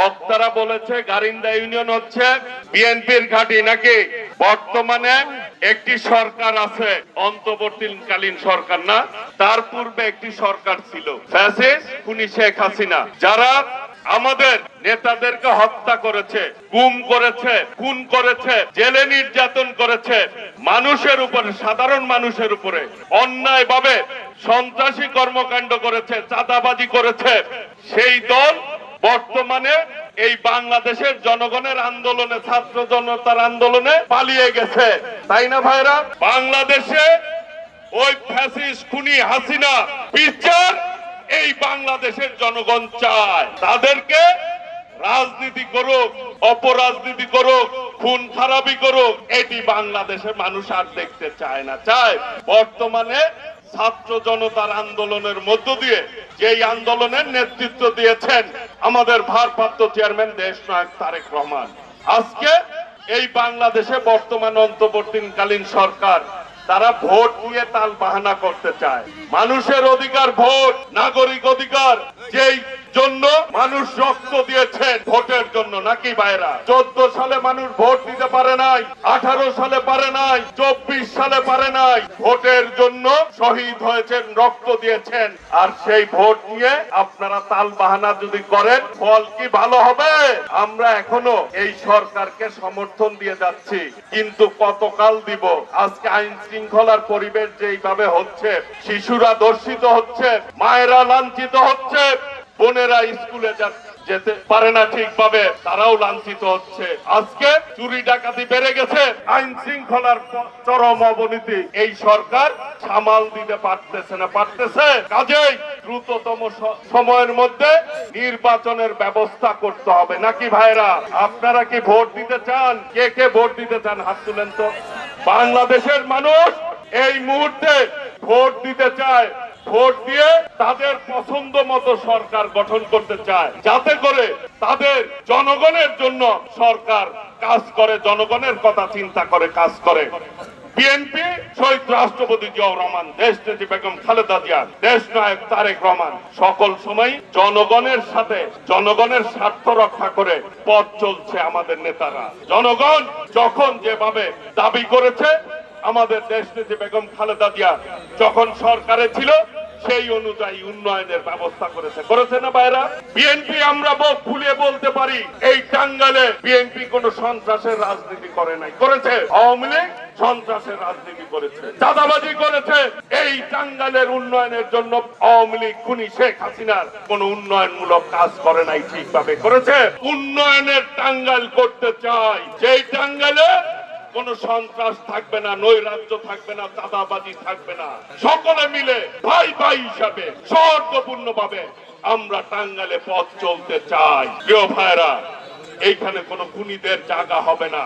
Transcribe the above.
বক্তারা বলেছে গারিন্দা ইউনিয়ন হচ্ছে বিএনপির ঘাঁটি নাকি? বর্তমানে একটি সরকার আছে, অন্তর্বর্তীকালীন সরকার না, তার পূর্বে একটি সরকার ছিল ফ্যাসিস্ট খুনি শেখ হাসিনা, যারা আমাদের নেতাদেরকে হত্যা করেছে, গুম করেছে, খুন করেছে, জেলে নির্যাতন করেছে, মানুষের উপরে, সাধারণ মানুষের উপরে অন্যায়ভাবে সন্ত্রাসী কর্মকাণ্ড করেছে, চাঁদাবাজি করেছে। সেই দল বর্তমানে এই বাংলাদেশের জনগণের আন্দোলনে, ছাত্র জনতার আন্দোলনে পালিয়ে গেছে, তাই না ভাইরা? বাংলাদেশে ওই ফ্যাসিস্ট খুনি হাসিনা বিচার এই বাংলাদেশের জনগণ চায়। তাদেরকে রাজনীতি করুক, অপরাজনীতি করুক, খুন খারাপি করুক, এটি বাংলাদেশের মানুষ আর দেখতে চায় না। চায় বর্তমানে ছাত্র জনতার আন্দোলনের মধ্য দিয়ে, যেই আন্দোলনের নেতৃত্ব দিয়েছেন আমাদের ভারপ্রাপ্ত চেয়ারম্যান দেশনায়ক তারেক রহমান, আজকে এই বাংলাদেশে বর্তমান অন্তর্বর্তীকালীন সরকার তারা ভোট নিয়ে তাল বাহানা করতে চায়। মানুষের অধিকার ভোট, নাগরিক অধিকার, যেই জন্য মানুষ রক্ত দিয়েছেন ভোটের জন্য নাকি ভাইরা? 14 সালে মানুষ ভোট দিতে পারে নাই, 18 সালে পারে নাই, 24 সালে পারে নাই, ভোটের জন্য শহীদ হয়েছেন, রক্ত দিয়েছেন। আর সেই ভোট নিয়ে আপনারা তাল বাহানা যদি করেন, ফল কি ভালো হবে? আমরা এখনো এই সরকারকে সমর্থন দিয়ে যাচ্ছি, কিন্তু কতকাল দিব? আজকে আইন শৃঙ্খলার পরিবেশ যেইভাবে হচ্ছে, শিশুরা ধর্ষিত হচ্ছে, মায়েরা লাঞ্ছিত হচ্ছে, বোনেরা স্কুলে যেতে পারে না ঠিকভাবে, তারাও লাঞ্ছিত হচ্ছে। আজকে চুরি ডাকাতি বেড়ে গেছে, আইন শৃঙ্খলার চরম অবনতি। এই সরকার সামাল দিতে পারতেছে না। পারতেছে, কাজেই দ্রুততম সময়ের মধ্যে নির্বাচনের ব্যবস্থা করতে হবে নাকি ভাইরা? আপনারা কি ভোট দিতে চান? কে কে ভোট দিতে চান হাত তুলেন তো। বাংলাদেশের মানুষ এই মুহূর্তে ভোট দিতে চায়, ভোট দিয়ে তাদের পছন্দ মতো সরকার গঠন করতে চায়, যাতে করে তাদের জনগণের জন্য সরকার কাজ করে, জনগণের কথা চিন্তা করে কাজ করে। বিএনপি শহীদ রাষ্ট্রপতি জিয়াউর রহমান, দেশনেত্রী বেগম খালেদা জিয়া, দেশনায়ক তারেক রহমান সকল সময় জনগণের সাথে, জনগণের স্বার্থ রক্ষা করে পথ চলছে আমাদের নেতারা। জনগণ যখন যেভাবে দাবি করেছে, আমাদের দেশনেত্রী বেগম খালেদা জিয়া যখন সরকারে ছিল সেই অনুযায়ী উন্নয়নের ব্যবস্থা করেছে না ভাইরা? বিএনপি আমরা বুক ফুলিয়ে বলতে পারি, এই টাঙ্গাইলে বিএনপি কোন সন্ত্রাসের রাজনীতি করে নাই। করেছে আওয়ামী লীগ, সন্ত্রাসের রাজনীতি করেছে, চাঁদাবাজি করেছে। এই টাঙ্গাইলের উন্নয়নের জন্য আওয়ামী লীগ খুনি শেখ হাসিনার কোন উন্নয়নমূলক কাজ করে নাই, ঠিকভাবে করেছে। উন্নয়নের টাঙ্গাইল করতে চাই, যেই টাঙ্গাইলে কোন সন্ত্রাস থাকবে না, নৈরাজ্য থাকবে না, চাঁদাবাজি থাকবে না। সকলে মিলে ভাই ভাই হিসাবে সৌহার্দ্যপূর্ণ ভাবে আমরা টাঙ্গাইলে পথ চলতে চাই। প্রিয় ভাইরা, এইখানে কোন খুনিদের জায়গা হবে না।